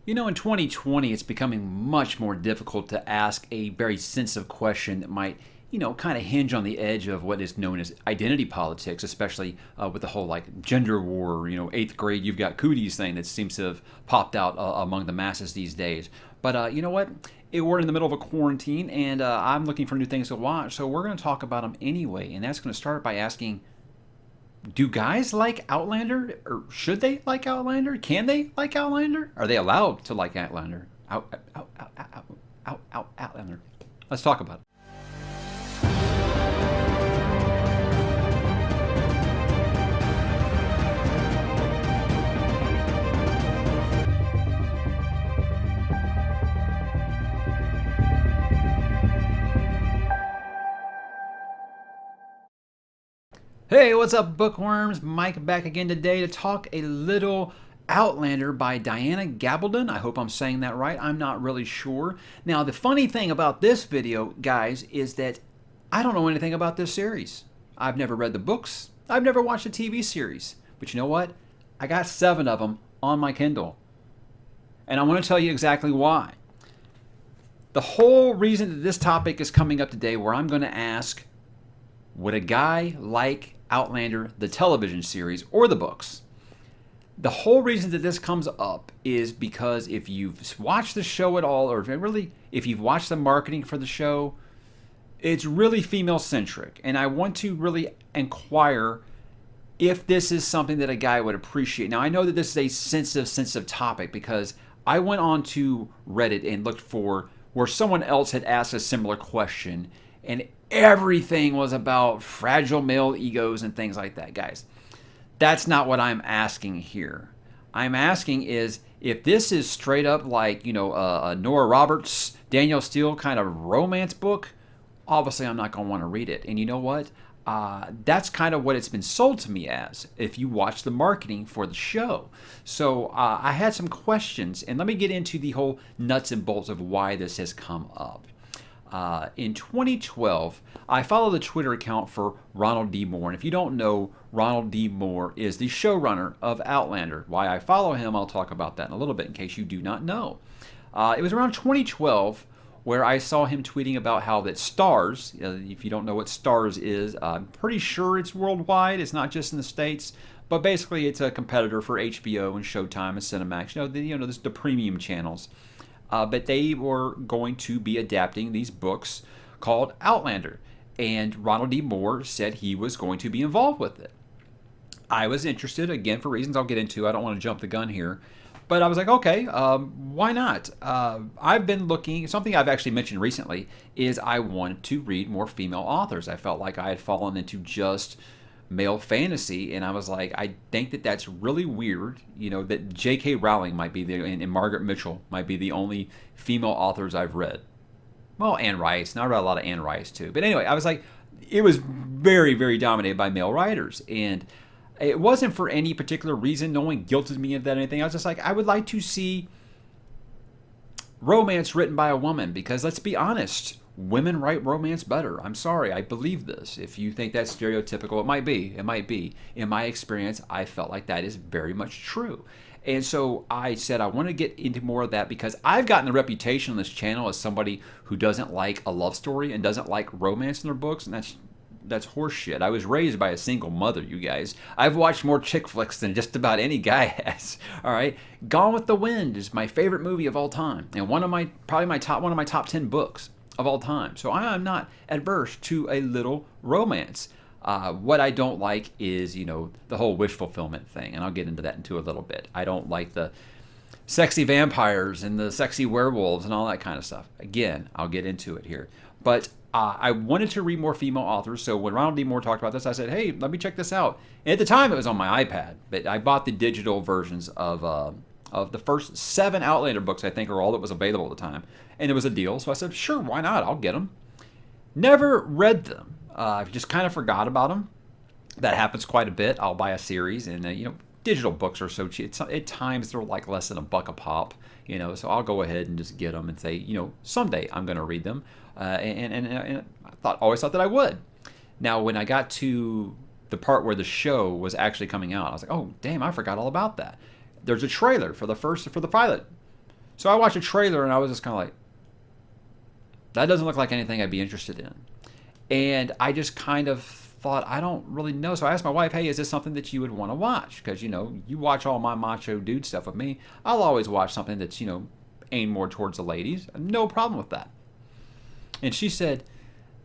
You know, in 2020, it's becoming much more difficult to ask a very sensitive question that might, kind of hinge on the edge of what is known as identity politics, especially with the whole like gender war, eighth grade, you've got cooties thing that seems to have popped out among the masses these days. But you know what? We're in the middle of a quarantine and I'm looking for new things to watch, so we're going to talk about them anyway. And that's going to start by asking, do guys like Outlander, or should they like Outlander? Can they like Outlander? Are they allowed to like Outlander? Outlander. Let's talk about it. Hey, what's up, bookworms? Mike back again today to talk a little Outlander by Diana Gabaldon. I hope I'm saying that right. I'm not really sure. Now, the funny thing about this video, guys, is that I don't know anything about this series. I've never read the books. I've never watched a TV series. But you know what? I got 7 of them on my Kindle. And I want to tell you exactly why. The whole reason that this topic is coming up today, where I'm going to ask, would a guy like Outlander, the television series, or the books? The whole reason that this comes up is because if you've watched the show at all, or if you've watched the marketing for the show, it's really female-centric. And I want to really inquire if this is something that a guy would appreciate. Now, I know that this is a sensitive topic because I went on to Reddit and looked for where someone else had asked a similar question, and everything was about fragile male egos and things like that, guys. That's not what I'm asking here. I'm asking is if this is straight up like, a Nora Roberts, Danielle Steele kind of romance book, obviously I'm not going to want to read it. And you know what? That's kind of what it's been sold to me as if you watch the marketing for the show. So I had some questions, and let me get into the whole nuts and bolts of why this has come up. In 2012, I follow the Twitter account for Ronald D. Moore. And if you don't know, Ronald D. Moore is the showrunner of Outlander. Why I follow him, I'll talk about that in a little bit in case you do not know. It was around 2012 where I saw him tweeting about how that STARZ, if you don't know what STARZ is, I'm pretty sure it's worldwide. It's not just in the States. But basically, it's a competitor for HBO and Showtime and Cinemax. The premium channels. But they were going to be adapting these books called Outlander. And Ronald D. Moore said he was going to be involved with it. I was interested, again, for reasons I'll get into. I don't want to jump the gun here. But I was like, okay, why not? I've been looking, something I've actually mentioned recently is I wanted to read more female authors. I felt like I had fallen into just male fantasy, and I was like, I think that that's really weird, that J.K. Rowling might be and Margaret Mitchell might be the only female authors I've read. Well, Anne Rice, and I read a lot of Anne Rice too. But anyway, I was like, it was very, very dominated by male writers, and it wasn't for any particular reason. No one guilted me of that or anything. I was just like, I would like to see romance written by a woman, because let's be honest, women write romance better. I'm sorry, I believe this. If you think that's stereotypical, it might be. It might be. In my experience, I felt like that is very much true. And so I said I want to get into more of that because I've gotten the reputation on this channel as somebody who doesn't like a love story and doesn't like romance in their books, and that's horseshit. I was raised by a single mother, you guys. I've watched more chick flicks than just about any guy has. All right, Gone with the Wind is my favorite movie of all time, and one of my top 10 books of all time. So I am not adverse to a little romance. What I don't like is, the whole wish fulfillment thing, and I'll get into that into a little bit. I don't like the sexy vampires and the sexy werewolves and all that kind of stuff. Again, I'll get into it here. But I wanted to read more female authors, so when Ronald D. Moore talked about this, I said, hey, let me check this out. And at the time, it was on my iPad, but I bought the digital versions of the first 7 Outlander books, I think, are all that was available at the time. And it was a deal, so I said, sure, why not? I'll get them. Never read them. I just kind of forgot about them. That happens quite a bit. I'll buy a series, and digital books are so cheap. At times they're like less than $1 a pop, So I'll go ahead and just get them and say, someday I'm going to read them, and I always thought that I would. Now, when I got to the part where the show was actually coming out, I was like, oh damn, I forgot all about that. There's a trailer for the pilot. So I watched a trailer and I was just kind of like, that doesn't look like anything I'd be interested in. And I just kind of thought, I don't really know. So I asked my wife, hey, is this something that you would want to watch? Because, you know, you watch all my macho dude stuff with me. I'll always watch something that's, you know, aimed more towards the ladies. No problem with that. And she said,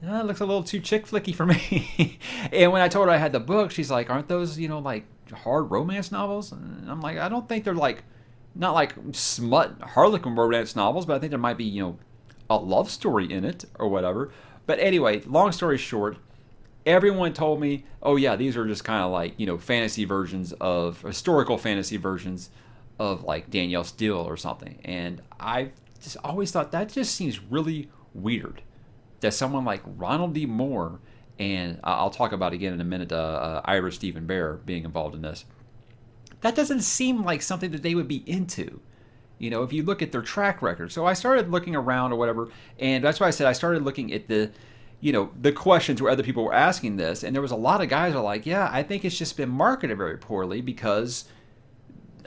it looks a little too chick flicky for me. And when I told her I had the book, she's like, aren't those, you know, like hard romance novels? And I'm like, I don't think they're like, not like smut harlequin romance novels, but I think there might be, you know, a love story in it or whatever. But anyway, long story short, everyone told me, oh yeah, these are just kind of like, you know, fantasy versions of, historical fantasy versions of like Danielle Steele or something. And I just always thought that just seems really weird that someone like Ronald D. Moore, and I'll talk about again in a minute, Ira Stephen Bear being involved in this. That doesn't seem like something that they would be into. You know, if you look at their track record. So I started looking around or whatever, and that's why I said I started looking at the, you know, the questions where other people were asking this, and there was a lot of guys who are like, yeah, I think it's just been marketed very poorly because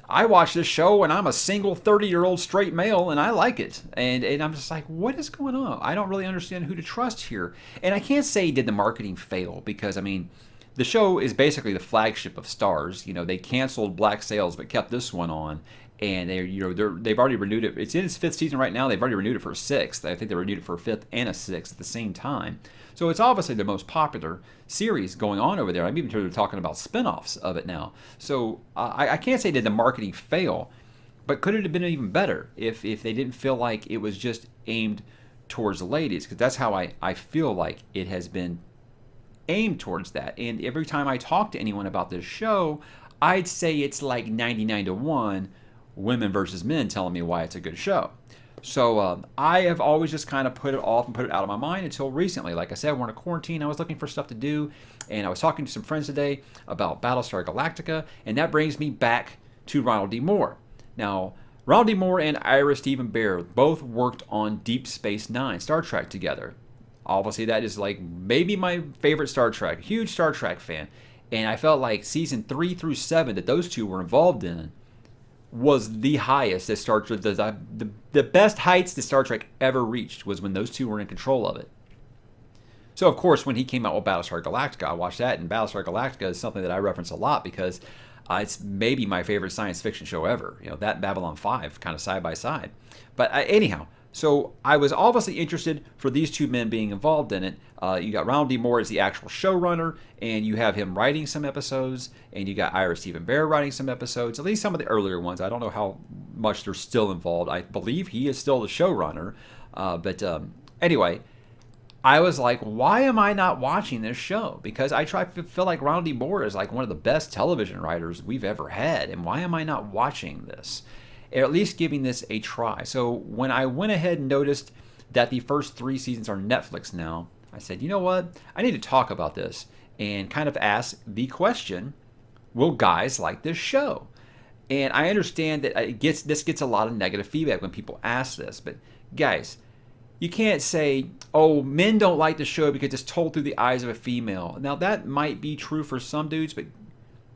I watch this show and I'm a single 30-year-old straight male and I like it. And I'm just like, what is going on? I don't really understand who to trust here. And I can't say did the marketing fail because, I mean, the show is basically the flagship of STARZ. You know, they canceled Black Sails but kept this one on. And they've already renewed it. It's in its 5th season right now. They've already renewed it for a 6th. I think they renewed it for a 5th and a 6th at the same time. So it's obviously the most popular series going on over there. I'm even talking about spinoffs of it now. So I can't say did the marketing fail, but could it have been even better if they didn't feel like it was just aimed towards the ladies? Because that's how I feel like it has been aimed towards that. And every time I talk to anyone about this show, I'd say it's like 99-1 women versus men telling me why it's a good show. So I have always just kind of put it off and put it out of my mind until recently. Like I said, we're in a quarantine. I was looking for stuff to do, and I was talking to some friends today about Battlestar Galactica, and that brings me back to Ronald D. Moore. Now, Ronald D. Moore and Ira Stephen Bear both worked on Deep Space Nine, Star Trek, together. Obviously, that is like maybe my favorite Star Trek. Huge Star Trek fan. And I felt like season 3 through 7 that those two were involved in was the highest that Star Trek, the best heights that Star Trek ever reached was when those two were in control of it. So, of course, when he came out with Battlestar Galactica, I watched that, and Battlestar Galactica is something that I reference a lot because it's maybe my favorite science fiction show ever. You know, that and Babylon 5 kind of side by side. But anyhow, so I was obviously interested for these two men being involved in it. You got Ronald D. Moore as the actual showrunner, and you have him writing some episodes, and you got Ira Stephen Bear writing some episodes, at least some of the earlier ones. I don't know how much they're still involved. I believe he is still the showrunner. But anyway, I was like, why am I not watching this show? Because I feel like Ronald D. Moore is like one of the best television writers we've ever had, and why am I not watching this? Or at least giving this a try. So when I went ahead and noticed that the first 3 seasons are Netflix now, I said, you know what? I need to talk about this and kind of ask the question, will guys like this show? And I understand that this gets a lot of negative feedback when people ask this. But guys, you can't say, oh, men don't like the show because it's told through the eyes of a female. Now, that might be true for some dudes, but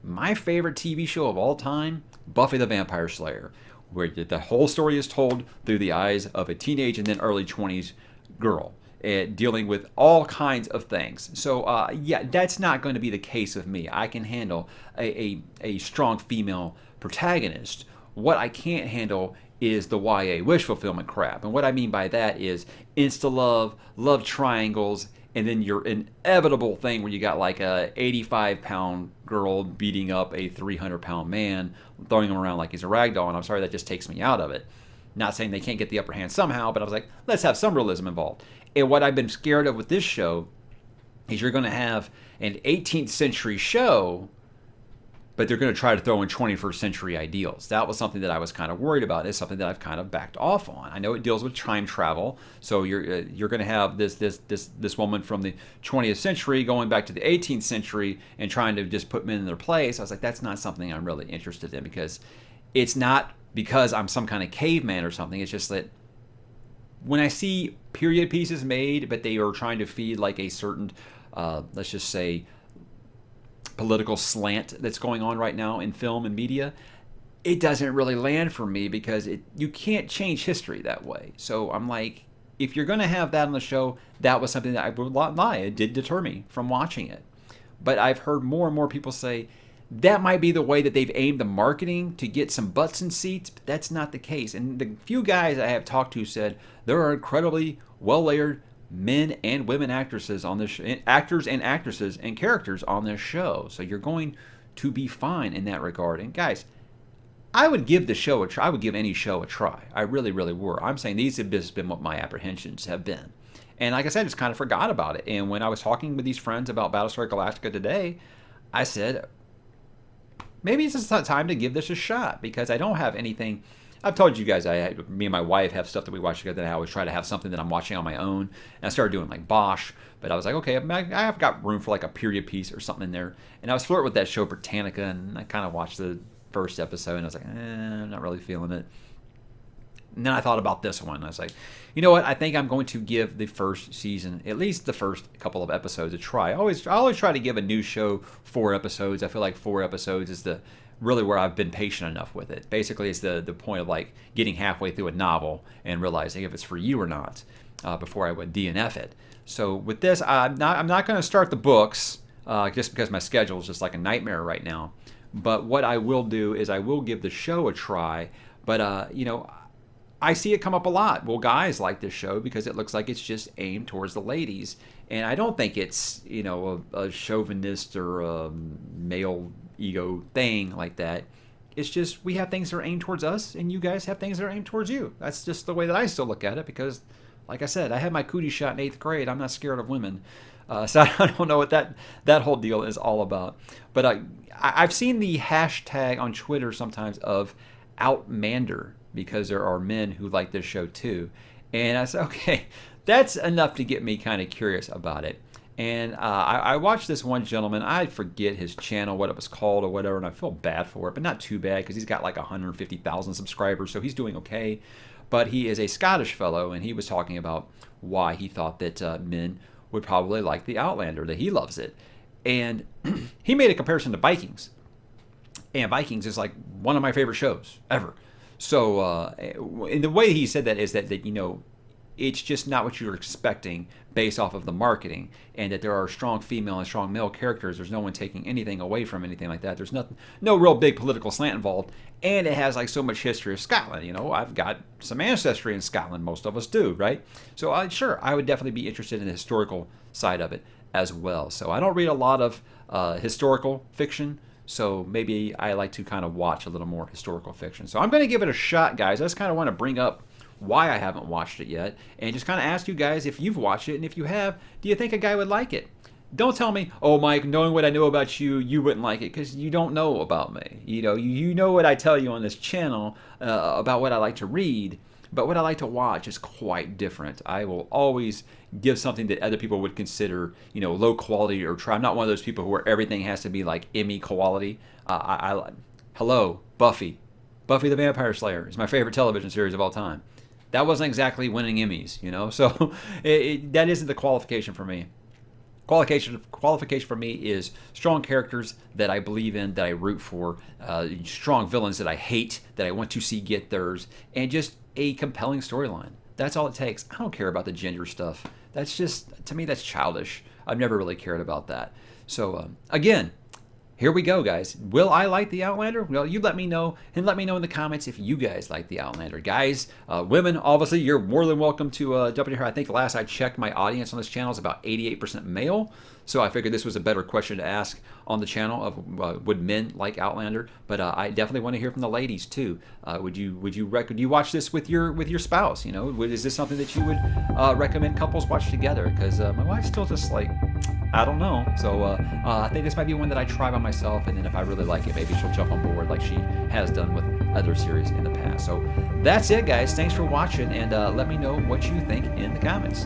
my favorite TV show of all time, Buffy the Vampire Slayer, where the whole story is told through the eyes of a teenage and then early 20s girl, dealing with all kinds of things. So, yeah, that's not going to be the case with me. I can handle a strong female protagonist. What I can't handle is the YA wish fulfillment crap. And what I mean by that is insta-love, love triangles, and then your inevitable thing where you got like a 85-pound girl beating up a 300-pound man, throwing him around like he's a rag doll. And I'm sorry, that just takes me out of it. Not saying they can't get the upper hand somehow, but I was like, let's have some realism involved. And what I've been scared of with this show is you're going to have an 18th century show, but they're going to try to throw in 21st century ideals. That was something that I was kind of worried about. It's something that I've kind of backed off on. I know it deals with time travel, so you're going to have this woman from the 20th century going back to the 18th century and trying to just put men in their place. I was like, that's not something I'm really interested in, because it's not because I'm some kind of caveman or something. It's just that when I see period pieces made, but they are trying to feed like a certain, let's just say, political slant that's going on right now in film and media, it doesn't really land for me because you can't change history that way. So I'm like, if you're going to have that on the show, that was something that I would not lie. It did deter me from watching it. But I've heard more and more people say that might be the way that they've aimed the marketing to get some butts in seats, but that's not the case. And the few guys I have talked to said there are incredibly well-layered men and women actresses on this actors and actresses and characters on this show. So you're going to be fine in that regard. And guys, I would give the show a try. I would give any show a try. I really, really would. I'm saying these have just been what my apprehensions have been. And like I said, I just kind of forgot about it. And when I was talking with these friends about Battlestar Galactica today, I said, maybe it's just time to give this a shot because I don't have anything. I've told you guys, me and my wife have stuff that we watch together. And I always try to have something that I'm watching on my own. And I started doing like Bosch, but I was like, okay, I've got room for like a period piece or something in there. And I was flirting with that show Britannica, and I kind of watched the first episode, and I was like, I'm not really feeling it. And then I thought about this one. I was like, you know what? I think I'm going to give the first season, at least the first couple of episodes, a try. I always try to give a new show 4 episodes. I feel like 4 episodes is really where I've been patient enough with it. Basically, it's the point of like getting halfway through a novel and realizing if it's for you or not before I would DNF it. So with this, I'm not going to start the books just because my schedule is just like a nightmare right now. But what I will do is I will give the show a try. But, I see it come up a lot. Well, guys like this show because it looks like it's just aimed towards the ladies. And I don't think it's, a chauvinist or a male ego thing like that. It's just we have things that are aimed towards us, and you guys have things that are aimed towards you. That's just the way that I still look at it because, like I said, I had my cootie shot in 8th grade. I'm not scared of women. So I don't know what that whole deal is all about. But I've seen the hashtag on Twitter sometimes of Outlander because there are men who like this show too. And I said, okay, that's enough to get me kind of curious about it. And I watched this one gentleman. I forget his channel, what it was called or whatever, and I feel bad for it, but not too bad because he's got like 150,000 subscribers, so he's doing okay. But he is a Scottish fellow, and he was talking about why he thought that men would probably like the Outlander, that he loves it. And he made a comparison to Vikings. And Vikings is like one of my favorite shows ever. So, and the way he said that is that it's just not what you're expecting based off of the marketing, and that there are strong female and strong male characters. There's no one taking anything away from anything like that. There's no real big political slant involved, and it has like so much history of Scotland. I've got some ancestry in Scotland. Most of us do, right? So sure, I would definitely be interested in the historical side of it as well. So I don't read a lot of historical fiction. So maybe I like to kind of watch a little more historical fiction. So I'm going to give it a shot, guys. I just kind of want to bring up why I haven't watched it yet and just kind of ask you guys if you've watched it, and if you have, do you think a guy would like it? Don't tell me, oh, Mike, knowing what I know about you, you wouldn't like it, because you don't know about me. You know what I tell you on this channel about what I like to read, but what I like to watch is quite different. I will always give something that other people would consider, low quality or try. I'm not one of those people where everything has to be like Emmy quality. Hello, Buffy. Buffy the Vampire Slayer is my favorite television series of all time. That wasn't exactly winning Emmys, so that isn't the qualification for me. Qualification for me is strong characters that I believe in, that I root for, strong villains that I hate, that I want to see get theirs, and just a compelling storyline. That's all it takes. I don't care about the gender stuff. That's just, to me, that's childish. I've never really cared about that. So, again, here we go, guys. Will I like the Outlander? Well, you let me know, and let me know in the comments if you guys like the Outlander. Guys, women, obviously, you're more than welcome to jump in here. I think last I checked, my audience on this channel is about 88% male. So I figured this was a better question to ask on the channel of would men like Outlander? But I definitely want to hear from the ladies do you watch this with your spouse? Is this something that you would recommend couples watch together? Because my wife's still just like, I don't know. So I think this might be one that I try by myself, and then if I really like it, maybe she'll jump on board like she has done with other series in the past. So that's it, guys. Thanks for watching, and let me know what you think in the comments.